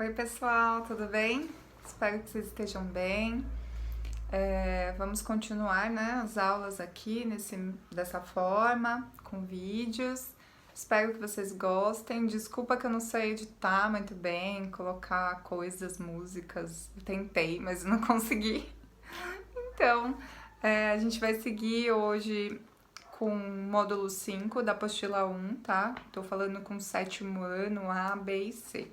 Oi pessoal, tudo bem? Espero que vocês estejam bem. Vamos continuar, né, as aulas aqui dessa forma, com vídeos. Espero que vocês gostem. Desculpa que eu não sei editar muito bem, colocar coisas, músicas. Eu tentei, mas não consegui. Então, a gente vai seguir hoje com o módulo 5 da apostila 1, tá? Tô falando com o sétimo ano, A, B e C.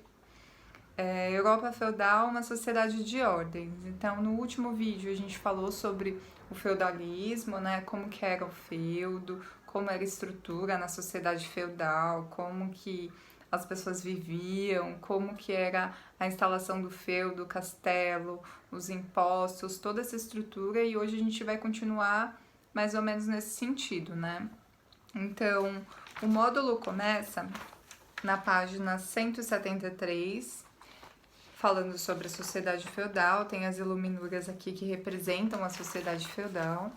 Europa feudal, uma sociedade de ordens. Então, no último vídeo a gente falou sobre o feudalismo, né? Como que era o feudo, como era a estrutura na sociedade feudal, como que as pessoas viviam, como que era a instalação do feudo, o castelo, os impostos, toda essa estrutura. E hoje a gente vai continuar mais ou menos nesse sentido, né? Então, o módulo começa na página 173, falando sobre a sociedade feudal. Tem as iluminuras aqui que representam a sociedade feudal.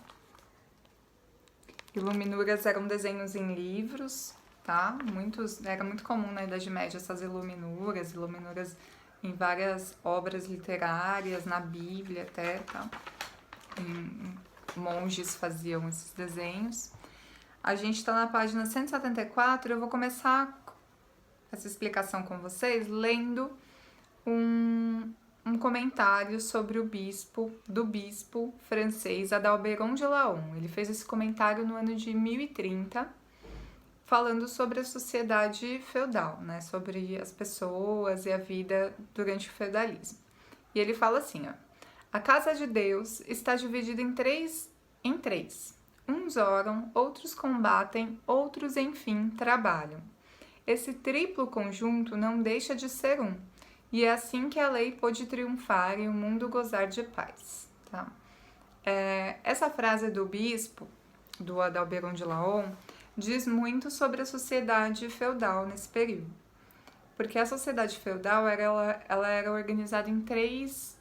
Iluminuras eram desenhos em livros, tá? Era muito comum na Idade Média essas iluminuras em várias obras literárias, na Bíblia até, tá? Monges faziam esses desenhos. A gente tá na página 174, eu vou começar essa explicação com vocês lendo um comentário sobre o bispo francês Adalbéron de Laon. Ele fez esse comentário no ano de 1030, falando sobre a sociedade feudal, né? Sobre as pessoas e a vida durante o feudalismo. E ele fala assim, ó: a casa de Deus está dividida em três. Uns oram, outros combatem, outros, enfim, trabalham. Esse triplo conjunto não deixa de ser um. E é assim que a lei pôde triunfar e o mundo gozar de paz. Tá? Essa frase do bispo, do Adalbéron de Laon, diz muito sobre a sociedade feudal nesse período. Porque a sociedade feudal ela era organizada em três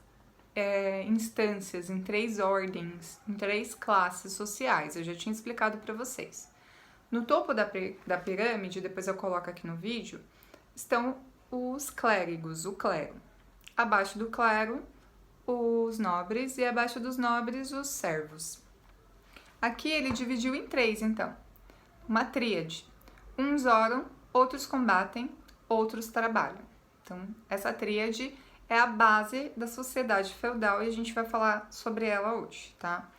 instâncias, em três ordens, em três classes sociais. Eu já tinha explicado para vocês. No topo da pirâmide, depois eu coloco aqui no vídeo, estão os clérigos, o clero. Abaixo do clero, os nobres, e abaixo dos nobres, os servos. Aqui ele dividiu em três, então. Uma tríade. Uns oram, outros combatem, outros trabalham. Então, essa tríade é a base da sociedade feudal e a gente vai falar sobre ela hoje, tá?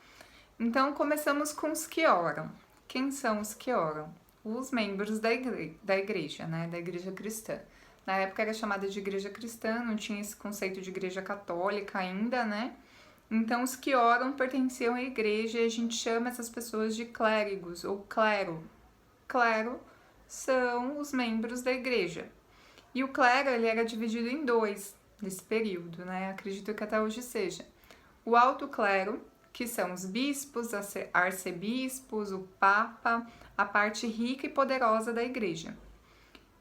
Então, começamos com os que oram. Quem são os que oram? Os membros da igreja, né? Da igreja cristã. Na época era chamada de igreja cristã, não tinha esse conceito de igreja católica ainda, né? Então, os que oram pertenciam à igreja e a gente chama essas pessoas de clérigos ou clero. Clero são os membros da igreja. E o clero, ele era dividido em dois nesse período, né? Acredito que até hoje seja. O alto clero, que são os bispos, arcebispos, o papa, a parte rica e poderosa da igreja.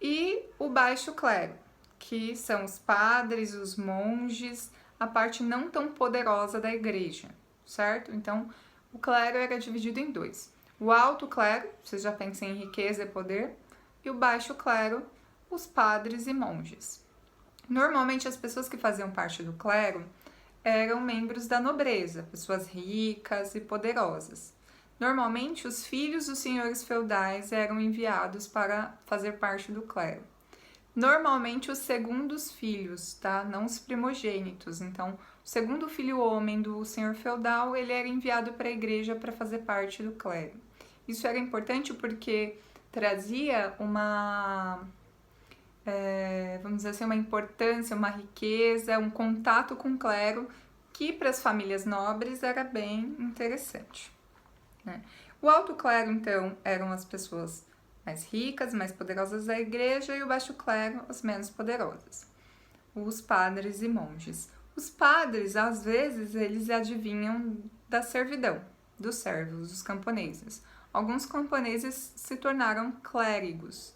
E o baixo clero, que são os padres, os monges, a parte não tão poderosa da igreja, certo? Então, o clero era dividido em dois. O alto clero, vocês já pensam em riqueza e poder, e o baixo clero, os padres e monges. Normalmente, as pessoas que faziam parte do clero eram membros da nobreza, pessoas ricas e poderosas. Normalmente, os filhos dos senhores feudais eram enviados para fazer parte do clero. Normalmente, os segundos filhos, tá? Não os primogênitos. Então, o segundo filho homem do senhor feudal, ele era enviado para a igreja para fazer parte do clero. Isso era importante porque trazia vamos dizer assim, uma importância, uma riqueza, um contato com o clero que para as famílias nobres era bem interessante. O alto clero, então, eram as pessoas mais ricas, mais poderosas da igreja, e o baixo clero, as menos poderosas, os padres e monges. Os padres, às vezes, eles adivinham da servidão, dos servos, dos camponeses. Alguns camponeses se tornaram clérigos,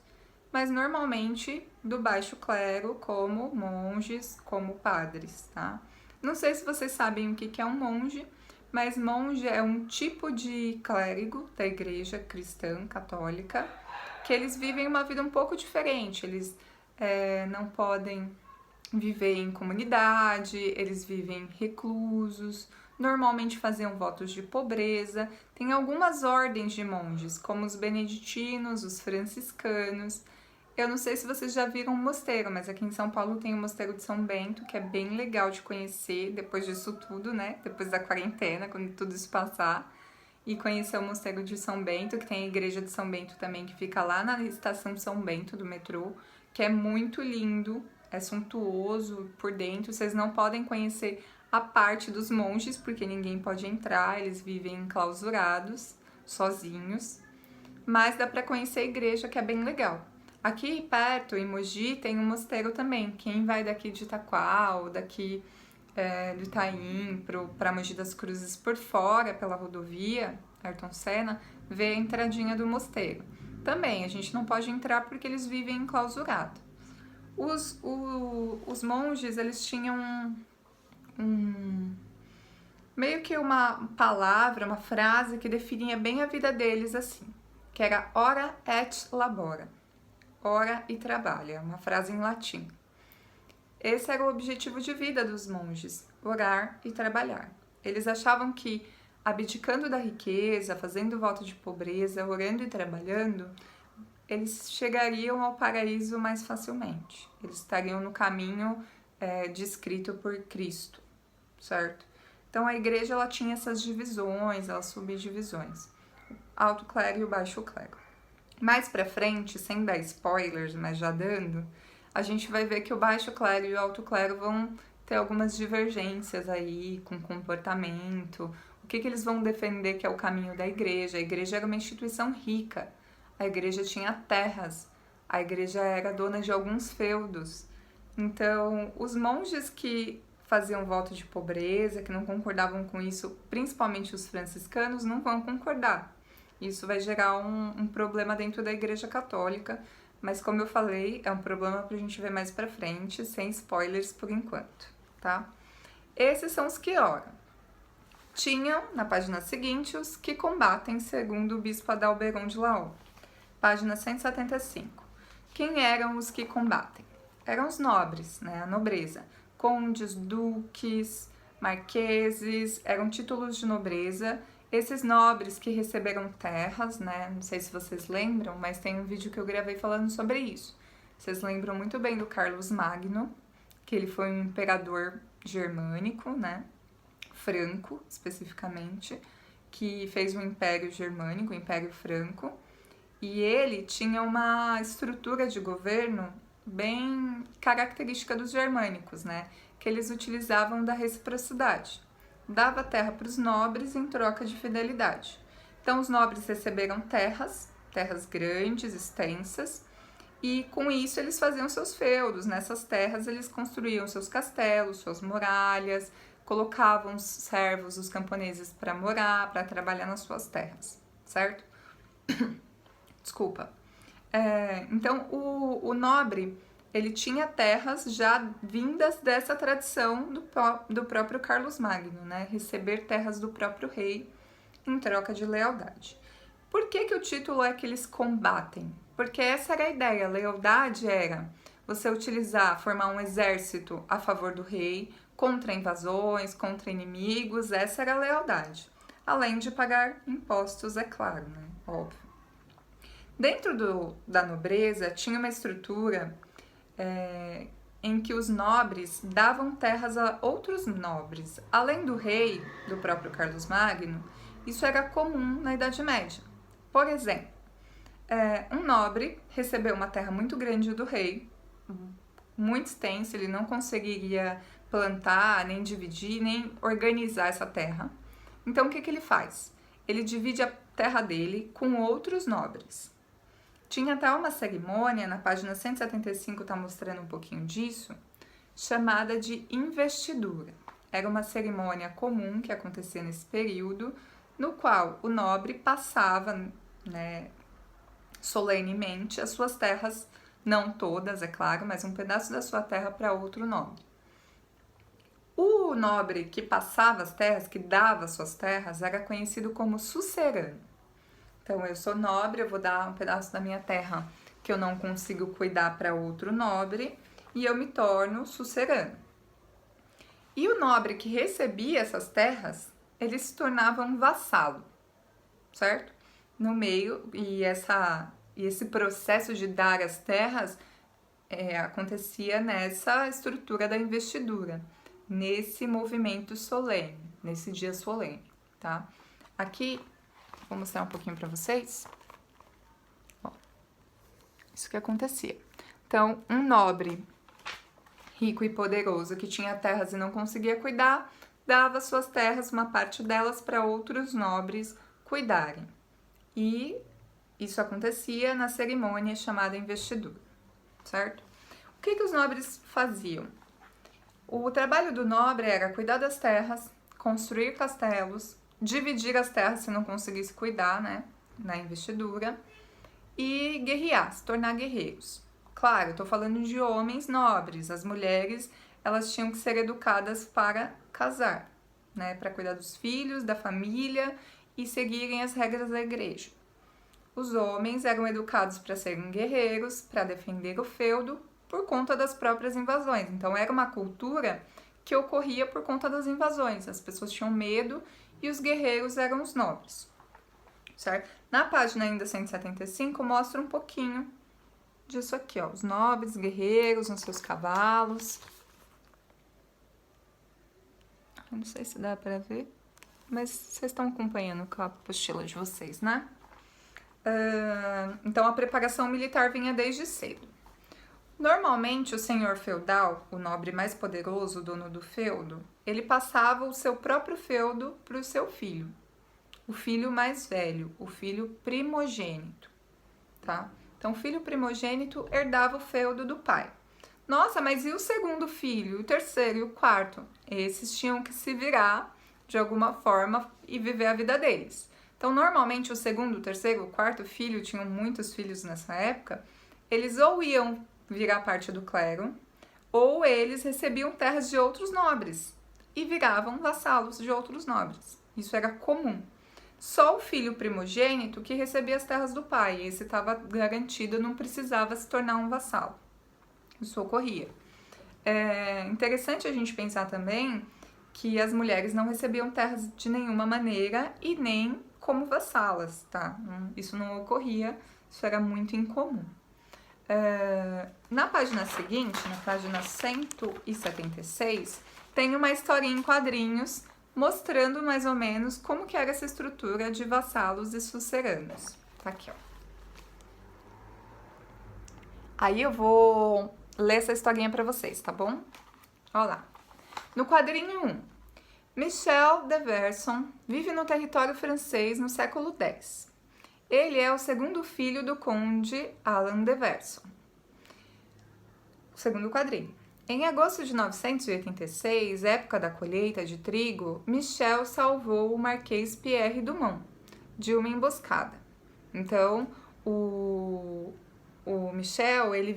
mas normalmente do baixo clero, como monges, como padres, tá? Não sei se vocês sabem o que é um monge, mas monge é um tipo de clérigo da igreja cristã católica que eles vivem uma vida um pouco diferente. Eles não podem viver em comunidade, eles vivem reclusos, normalmente faziam votos de pobreza. Tem algumas ordens de monges, como os beneditinos, os franciscanos. Eu não sei se vocês já viram um mosteiro, mas aqui em São Paulo tem o Mosteiro de São Bento, que é bem legal de conhecer depois disso tudo, né? Depois da quarentena, quando tudo isso passar. E conhecer o Mosteiro de São Bento, que tem a Igreja de São Bento também, que fica lá na estação São Bento do metrô, que é muito lindo, é suntuoso por dentro. Vocês não podem conhecer a parte dos monges, porque ninguém pode entrar, eles vivem enclausurados, sozinhos. Mas dá pra conhecer a igreja, que é bem legal. Aqui perto, em Mogi, tem um mosteiro também. Quem vai daqui de Itaquá ou daqui do Itaim pra Mogi das Cruzes por fora, pela rodovia Ayrton Senna, vê a entradinha do mosteiro. Também, a gente não pode entrar porque eles vivem enclausurados. Os monges, eles tinham meio que uma palavra, uma frase que definia bem a vida deles assim, que era ora et labora, ora e trabalha, uma frase em latim. Esse era o objetivo de vida dos monges, orar e trabalhar. Eles achavam que, abdicando da riqueza, fazendo voto de pobreza, orando e trabalhando, eles chegariam ao paraíso mais facilmente. Eles estariam no caminho descrito por Cristo, certo? Então a igreja ela tinha essas divisões, essas subdivisões, alto clero e o baixo clero. Mais pra frente, sem dar spoilers, mas já dando, a gente vai ver que o baixo clero e o alto clero vão ter algumas divergências aí com comportamento. O que eles vão defender que é o caminho da igreja? A igreja era uma instituição rica, a igreja tinha terras, a igreja era dona de alguns feudos. Então, os monges que faziam voto de pobreza, que não concordavam com isso, principalmente os franciscanos, não vão concordar. Isso vai gerar um problema dentro da Igreja Católica, mas como eu falei, é um problema pra gente ver mais pra frente, sem spoilers por enquanto, tá? Esses são os que oram. Tinham, na página seguinte, os que combatem, segundo o bispo Adalberon de Laon. Página 175. Quem eram os que combatem? Eram os nobres, né, a nobreza. Condes, duques, marqueses, eram títulos de nobreza. Esses nobres que receberam terras, né, não sei se vocês lembram, mas tem um vídeo que eu gravei falando sobre isso. Vocês lembram muito bem do Carlos Magno, que ele foi um imperador germânico, né, franco especificamente, que fez um império germânico, o Império Franco, e ele tinha uma estrutura de governo bem característica dos germânicos, né, que eles utilizavam da reciprocidade. Dava terra para os nobres em troca de fidelidade. Então, os nobres receberam terras grandes, extensas, e com isso eles faziam seus feudos. Nessas terras eles construíam seus castelos, suas muralhas, colocavam os servos, os camponeses para morar, para trabalhar nas suas terras, certo? Desculpa. Então, o nobre, ele tinha terras já vindas dessa tradição do próprio Carlos Magno, né? Receber terras do próprio rei em troca de lealdade. Por que o título é que eles combatem? Porque essa era a ideia. A lealdade era você formar um exército a favor do rei, contra invasões, contra inimigos, essa era a lealdade. Além de pagar impostos, é claro, né? Óbvio. Dentro da nobreza tinha uma estrutura em que os nobres davam terras a outros nobres. Além do rei, do próprio Carlos Magno, isso era comum na Idade Média. Por exemplo, um nobre recebeu uma terra muito grande do rei, muito extensa, ele não conseguiria plantar, nem dividir, nem organizar essa terra. Então, o que ele faz? Ele divide a terra dele com outros nobres. Tinha até uma cerimônia, na página 175 está mostrando um pouquinho disso, chamada de investidura. Era uma cerimônia comum que acontecia nesse período, no qual o nobre passava, né, solenemente as suas terras, não todas, é claro, mas um pedaço da sua terra para outro nobre. O nobre que passava as terras, que dava as suas terras, era conhecido como sucerano. Então, eu sou nobre, eu vou dar um pedaço da minha terra que eu não consigo cuidar para outro nobre, e eu me torno sucerano. E o nobre que recebia essas terras, ele se tornava um vassalo, certo? No meio, e esse processo de dar as terras acontecia nessa estrutura da investidura, nesse movimento solene, nesse dia solene, tá? Aqui, vou mostrar um pouquinho para vocês. Ó, isso que acontecia. Então, um nobre rico e poderoso que tinha terras e não conseguia cuidar, dava suas terras, uma parte delas, para outros nobres cuidarem. E isso acontecia na cerimônia chamada investidura, certo? O que os nobres faziam? O trabalho do nobre era cuidar das terras, construir castelos, dividir as terras se não conseguisse cuidar, né, na investidura, e guerrear, se tornar guerreiros. Claro, eu tô falando de homens nobres. As mulheres, elas tinham que ser educadas para casar, né, para cuidar dos filhos, da família e seguirem as regras da igreja. Os homens eram educados para serem guerreiros, para defender o feudo por conta das próprias invasões. Então era uma cultura que ocorria por conta das invasões. As pessoas tinham medo e os guerreiros eram os nobres, certo? Na página ainda 175 mostra um pouquinho disso aqui, ó, os nobres guerreiros nos seus cavalos. Eu não sei se dá para ver, mas vocês estão acompanhando com a apostila de vocês, né? Então a preparação militar vinha desde cedo. Normalmente o senhor feudal, o nobre mais poderoso, o dono do feudo, ele passava o seu próprio feudo para o seu filho, o filho mais velho, o filho primogênito, tá? Então, o filho primogênito herdava o feudo do pai. Nossa, mas e o segundo filho, o terceiro e o quarto? Esses tinham que se virar de alguma forma e viver a vida deles. Então, normalmente, o segundo, o terceiro, o quarto filho, tinham muitos filhos nessa época, eles ou iam virar parte do clero, ou eles recebiam terras de outros nobres e viravam vassalos de outros nobres. Isso era comum. Só o filho primogênito que recebia as terras do pai, esse estava garantido, não precisava se tornar um vassalo. Isso ocorria. É interessante a gente pensar também que as mulheres não recebiam terras de nenhuma maneira e nem como vassalas, tá? Isso não ocorria, isso era muito incomum. Na página seguinte, na página 176, tem uma historinha em quadrinhos mostrando mais ou menos como que era essa estrutura de vassalos e suceranos. Tá aqui, ó. Aí eu vou ler essa historinha para vocês, tá bom? Olha lá. No quadrinho 1, Michel de Verson vive no território francês no século X. Ele é o segundo filho do conde Alan de Verson. O segundo quadrinho. Em agosto de 986, época da colheita de trigo, Michel salvou o Marquês Pierre Dumont de uma emboscada. Então, o Michel, ele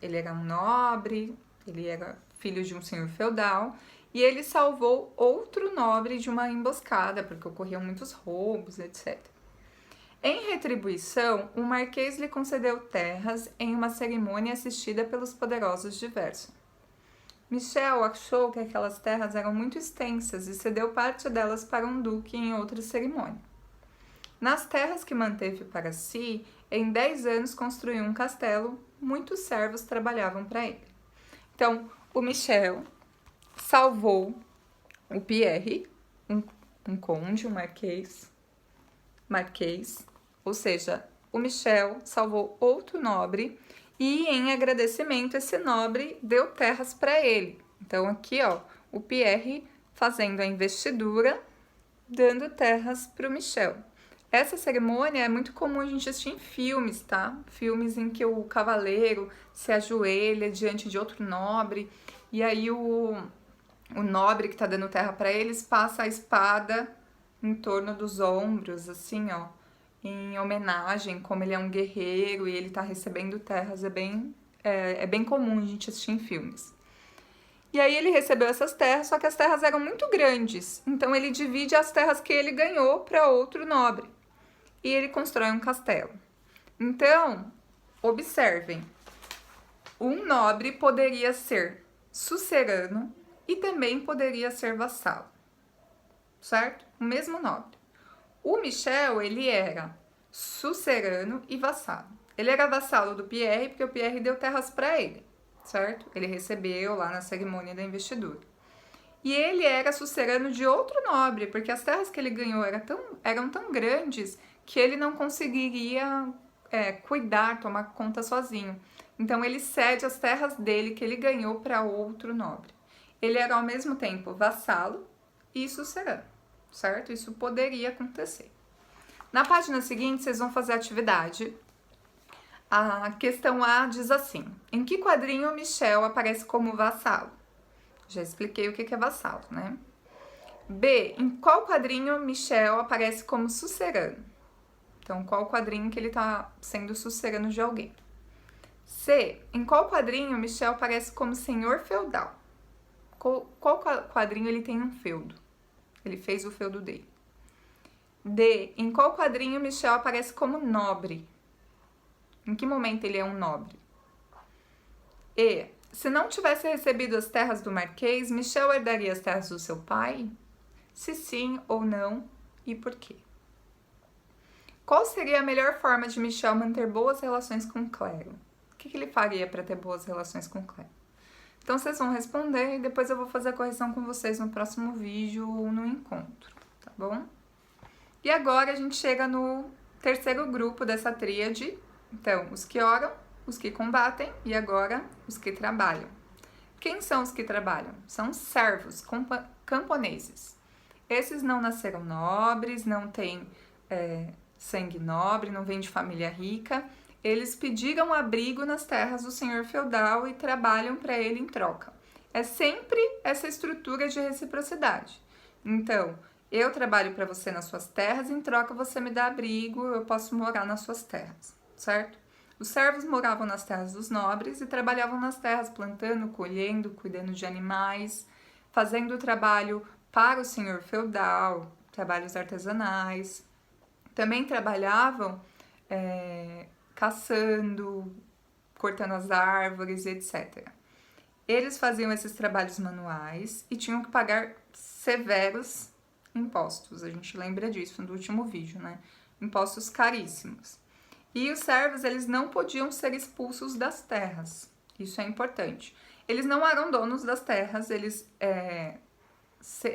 ele era um nobre, ele era filho de um senhor feudal, e ele salvou outro nobre de uma emboscada, porque ocorriam muitos roubos, etc. Em retribuição, o marquês lhe concedeu terras em uma cerimônia assistida pelos poderosos de Verson. Michel achou que aquelas terras eram muito extensas e cedeu parte delas para um duque em outra cerimônia. Nas terras que manteve para si, em 10 anos construiu um castelo, muitos servos trabalhavam para ele. Então, o Michel salvou o Pierre, um conde, um marquês, ou seja, o Michel salvou outro nobre e, em agradecimento, esse nobre deu terras para ele. Então, aqui, ó, o Pierre fazendo a investidura, dando terras para o Michel. Essa cerimônia é muito comum a gente assistir em filmes, tá? Filmes em que o cavaleiro se ajoelha diante de outro nobre e aí o nobre que tá dando terra para eles passa a espada em torno dos ombros, assim, ó, em homenagem, como ele é um guerreiro e ele tá recebendo terras. É bem comum a gente assistir em filmes. E aí ele recebeu essas terras, só que as terras eram muito grandes, então ele divide as terras que ele ganhou para outro nobre e ele constrói um castelo. Então, observem, Um nobre poderia ser sucerano e também poderia ser vassalo, certo? O mesmo nobre. O Michel, ele era sucerano e vassalo. Ele era vassalo do Pierre porque o Pierre deu terras para ele, certo? Ele recebeu lá na cerimônia da investidura. E ele era sucerano de outro nobre, porque as terras que ele ganhou eram tão grandes que ele não conseguiria cuidar, tomar conta sozinho. Então ele cede as terras dele que ele ganhou para outro nobre. Ele era ao mesmo tempo vassalo e sucerano, certo? Isso poderia acontecer. Na página seguinte, vocês vão fazer a atividade. A questão A diz assim: em que quadrinho Michel aparece como vassalo? Já expliquei o que é vassalo, né? B, em qual quadrinho Michel aparece como sucerano? Então, qual quadrinho que ele tá sendo sucerano de alguém? C, em qual quadrinho Michel aparece como senhor feudal? Qual quadrinho ele tem um feudo? Ele fez o feudo dele. D, em qual quadrinho Michel aparece como nobre? Em que momento ele é um nobre? E, se não tivesse recebido as terras do Marquês, Michel herdaria as terras do seu pai? Se sim ou não, e por quê? Qual seria a melhor forma de Michel manter boas relações com o clero? O que ele faria para ter boas relações com o clero? Então, vocês vão responder e depois eu vou fazer a correção com vocês no próximo vídeo ou no encontro, tá bom? E agora a gente chega no terceiro grupo dessa tríade. Então, os que oram, os que combatem e agora os que trabalham. Quem são os que trabalham? São os servos, camponeses. Esses não nasceram nobres, não têm sangue nobre, não vêm de família rica. Eles pediram abrigo nas terras do senhor feudal e trabalham para ele em troca. É sempre essa estrutura de reciprocidade. Então, eu trabalho para você nas suas terras, em troca você me dá abrigo, eu posso morar nas suas terras, certo? Os servos moravam nas terras dos nobres e trabalhavam nas terras, plantando, colhendo, cuidando de animais, fazendo trabalho para o senhor feudal, trabalhos artesanais. Também trabalhavam caçando, cortando as árvores, etc. Eles faziam esses trabalhos manuais e tinham que pagar severos impostos. A gente lembra disso no último vídeo, né? Impostos caríssimos. E os servos, eles não podiam ser expulsos das terras. Isso é importante. Eles não eram donos das terras, eles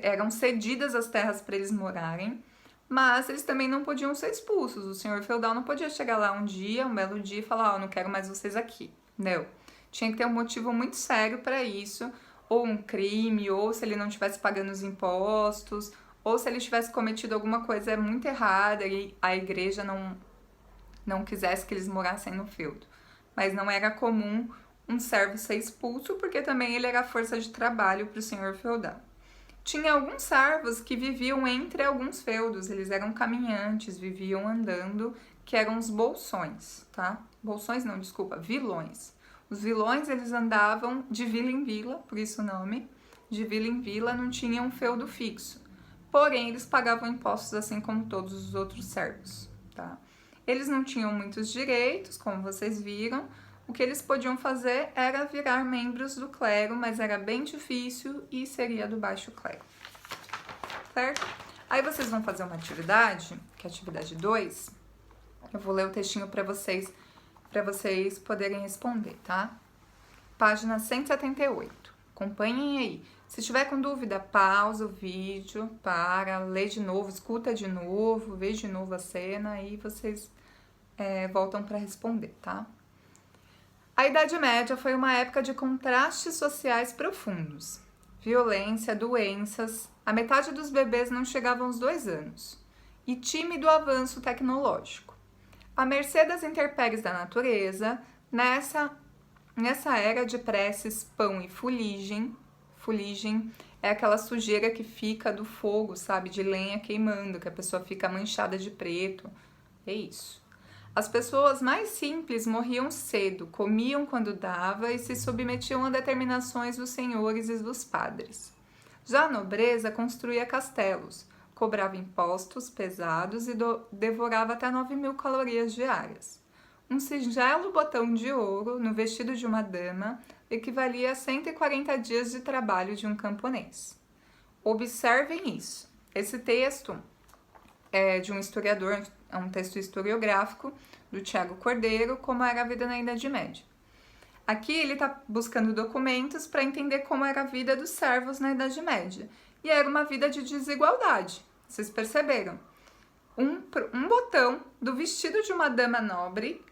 eram cedidas as terras para eles morarem, mas eles também não podiam ser expulsos. O senhor feudal não podia chegar lá um belo dia e falar, ó, não quero mais vocês aqui. Não. Tinha que ter um motivo muito sério para isso, ou um crime, ou se ele não estivesse pagando os impostos, ou se ele tivesse cometido alguma coisa muito errada e a igreja não quisesse que eles morassem no feudo. Mas não era comum um servo ser expulso, porque também ele era força de trabalho para o senhor feudal. Tinha alguns servos que viviam entre alguns feudos, eles eram caminhantes, viviam andando, que eram os bolsões, tá? Bolsões não, desculpa, vilões. Os vilões, eles andavam de vila em vila, por isso o nome, de vila em vila, não tinham um feudo fixo. Porém, eles pagavam impostos assim como todos os outros servos, tá? Eles não tinham muitos direitos, como vocês viram. O que eles podiam fazer era virar membros do clero, mas era bem difícil e seria do baixo clero, certo? Aí vocês vão fazer uma atividade, que é a atividade 2. Eu vou ler o textinho para vocês poderem responder, tá? Página 178. Acompanhem aí. Se estiver com dúvida, pausa o vídeo, lê de novo, escuta de novo, vê de novo a cena e vocês voltam para responder, tá? A Idade Média foi uma época de contrastes sociais profundos. Violência, doenças, a metade dos bebês não chegava aos 2 anos. E tímido avanço tecnológico. À mercê das intempéries da natureza, nessa era de preces, pão e fuligem é aquela sujeira que fica do fogo, sabe, de lenha queimando, que a pessoa fica manchada de preto, é isso. As pessoas mais simples morriam cedo, comiam quando dava e se submetiam a determinações dos senhores e dos padres. Já a nobreza construía castelos, cobrava impostos pesados e devorava até 9.000 calorias diárias. um singelo botão de ouro no vestido de uma dama equivalia a 140 dias de trabalho de um camponês. Observem isso. Esse texto é de um historiador, é um texto historiográfico do Tiago Cordeiro, como era a vida na Idade Média. Aqui ele está buscando documentos para entender como era a vida dos servos na Idade Média. E era uma vida de desigualdade, vocês perceberam? Um botão do vestido de uma dama nobre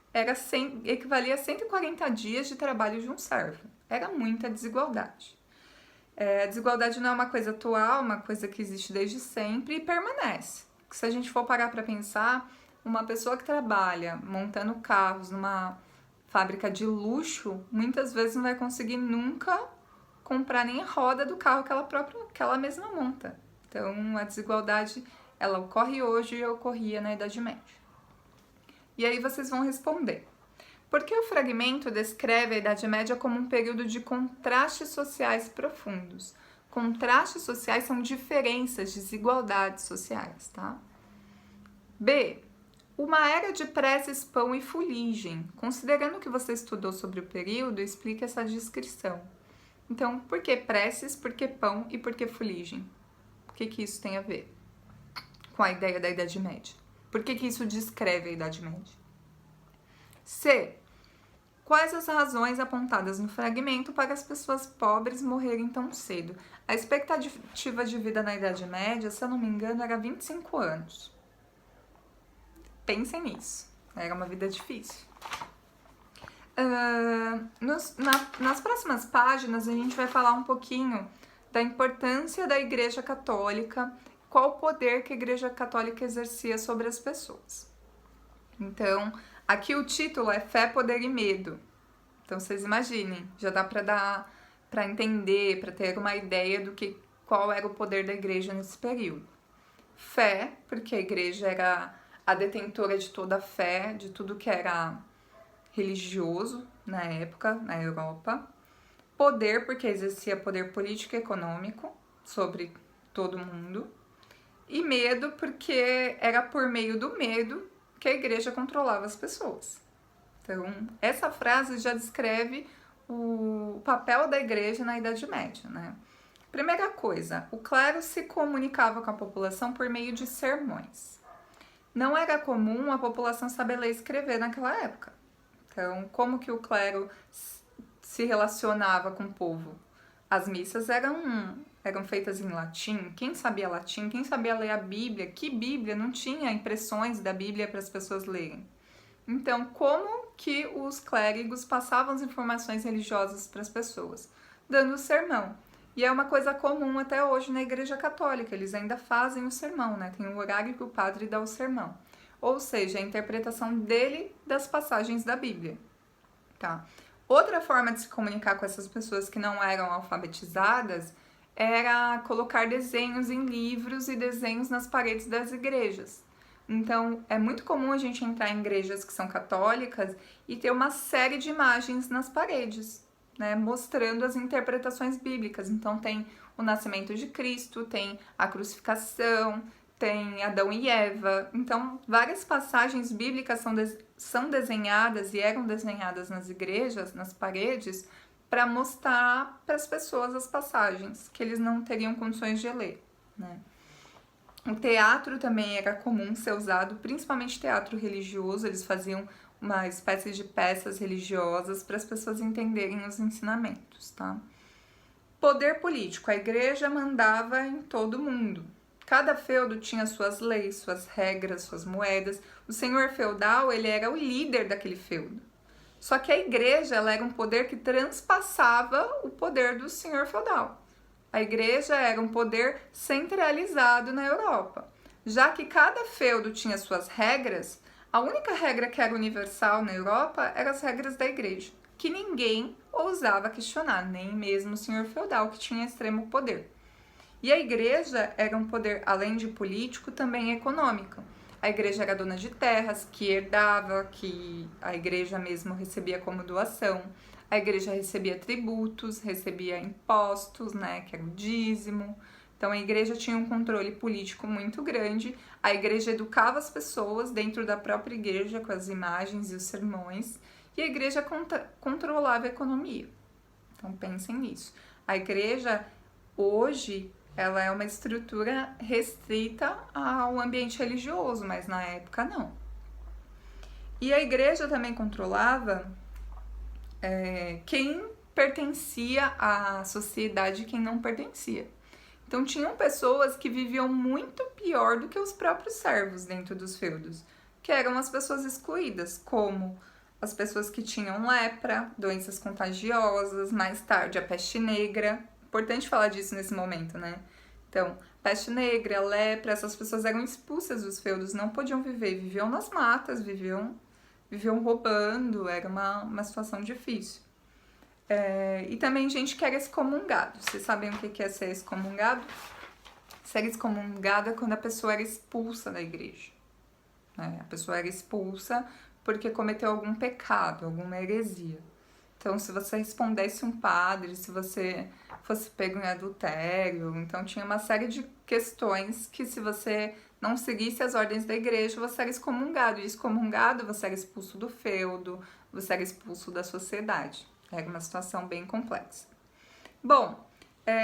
equivalia a 140 dias de trabalho de um servo. Era muita desigualdade. A desigualdade não é uma coisa atual, uma coisa que existe desde sempre e permanece. Se a gente for parar para pensar, uma pessoa que trabalha montando carros numa fábrica de luxo, muitas vezes não vai conseguir nunca comprar nem a roda do carro que ela mesma monta. Então, a desigualdade, ela ocorre hoje e ocorria na Idade Média. E aí vocês vão responder. Por que o fragmento descreve a Idade Média como um período de contrastes sociais profundos? Contrastes sociais são diferenças, desigualdades sociais, tá? B. Uma era de preces, pão e fuligem. Considerando que você estudou sobre o período, explique essa descrição. Então, por que preces, por que pão e por que fuligem? O que isso tem a ver com a ideia da Idade Média? Por que isso descreve a Idade Média? C. Quais as razões apontadas no fragmento para as pessoas pobres morrerem tão cedo? A expectativa de vida na Idade Média, se eu não me engano, era 25 anos. Pensem nisso. Era uma vida difícil. Nas próximas páginas, a gente vai falar um pouquinho da importância da Igreja Católica, qual o poder que a Igreja Católica exercia sobre as pessoas. Então, aqui o título é Fé, Poder e Medo. Então, vocês imaginem, já dá para entender, para ter uma ideia qual era o poder da Igreja nesse período. Fé, porque a Igreja era a detentora de toda a fé, de tudo que era religioso na época, na Europa. Poder, porque exercia poder político e econômico sobre todo mundo. E medo, porque era por meio do medo que a igreja controlava as pessoas. Então, essa frase já descreve o papel da igreja na Idade Média, né? Primeira coisa, o clero se comunicava com a população por meio de sermões. Não era comum a população saber ler e escrever naquela época. Então, como que o clero se relacionava com o povo? As missas eram feitas em latim. Quem sabia latim? Quem sabia ler a Bíblia? Que Bíblia? Não tinha impressões da Bíblia para as pessoas lerem. Então, como que os clérigos passavam as informações religiosas para as pessoas? Dando o sermão. E é uma coisa comum até hoje na Igreja Católica, eles ainda fazem o sermão, né? Tem um horário que o padre dá o sermão. Ou seja, a interpretação dele das passagens da Bíblia, tá? Outra forma de se comunicar com essas pessoas que não eram alfabetizadas era colocar desenhos em livros e desenhos nas paredes das igrejas. Então, é muito comum a gente entrar em igrejas que são católicas e ter uma série de imagens nas paredes, né, mostrando as interpretações bíblicas. Então tem o nascimento de Cristo, tem a crucificação, tem Adão e Eva. Então várias passagens bíblicas são desenhadas e eram desenhadas nas igrejas, nas paredes, para mostrar para as pessoas as passagens que eles não teriam condições de ler, né? O teatro também era comum ser usado, principalmente teatro religioso, eles faziam uma espécie de peças religiosas para as pessoas entenderem os ensinamentos, tá? Poder político. A igreja mandava em todo mundo. Cada feudo tinha suas leis, suas regras, suas moedas. O senhor feudal, ele era o líder daquele feudo. Só que a igreja, ela era um poder que transpassava o poder do senhor feudal. A igreja era um poder centralizado na Europa. Já que cada feudo tinha suas regras, a única regra que era universal na Europa eram as regras da igreja, que ninguém ousava questionar, nem mesmo o senhor feudal, que tinha extremo poder. E a igreja era um poder, além de político, também econômico. A igreja era dona de terras, que herdava, que a igreja mesmo recebia como doação. A igreja recebia tributos, recebia impostos, né, que era o dízimo. Então, Então a igreja tinha um controle político muito grande, a igreja educava as pessoas dentro da própria igreja com as imagens e os sermões, e a igreja controlava a economia. Então pensem nisso. A igreja hoje ela é uma estrutura restrita ao ambiente religioso, mas na época não. E a igreja também controlava quem pertencia à sociedade e quem não pertencia. Então tinham pessoas que viviam muito pior do que os próprios servos dentro dos feudos, que eram as pessoas excluídas, como as pessoas que tinham lepra, doenças contagiosas, mais tarde a peste negra. Importante falar disso nesse momento, né? Então, peste negra, lepra, essas pessoas eram expulsas dos feudos, não podiam viver, viviam nas matas, viviam roubando, era uma situação difícil. E também gente que era excomungado. Vocês sabem o que é ser excomungado? Ser excomungado é quando a pessoa era expulsa da igreja. A pessoa era expulsa porque cometeu algum pecado, alguma heresia. Então, se você respondesse um padre, se você fosse pego em adultério, então tinha uma série de questões que se você não seguisse as ordens da igreja, você era excomungado. E excomungado, você era expulso do feudo, você era expulso da sociedade. Era uma situação bem complexa. Bom,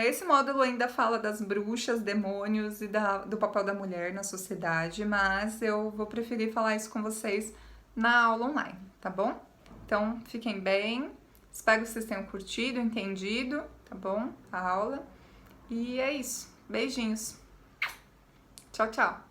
esse módulo ainda fala das bruxas, demônios e do papel da mulher na sociedade, mas eu vou preferir falar isso com vocês na aula online, tá bom? Então, fiquem bem, espero que vocês tenham curtido, entendido, tá bom? A aula. E é isso. Beijinhos. Tchau, tchau.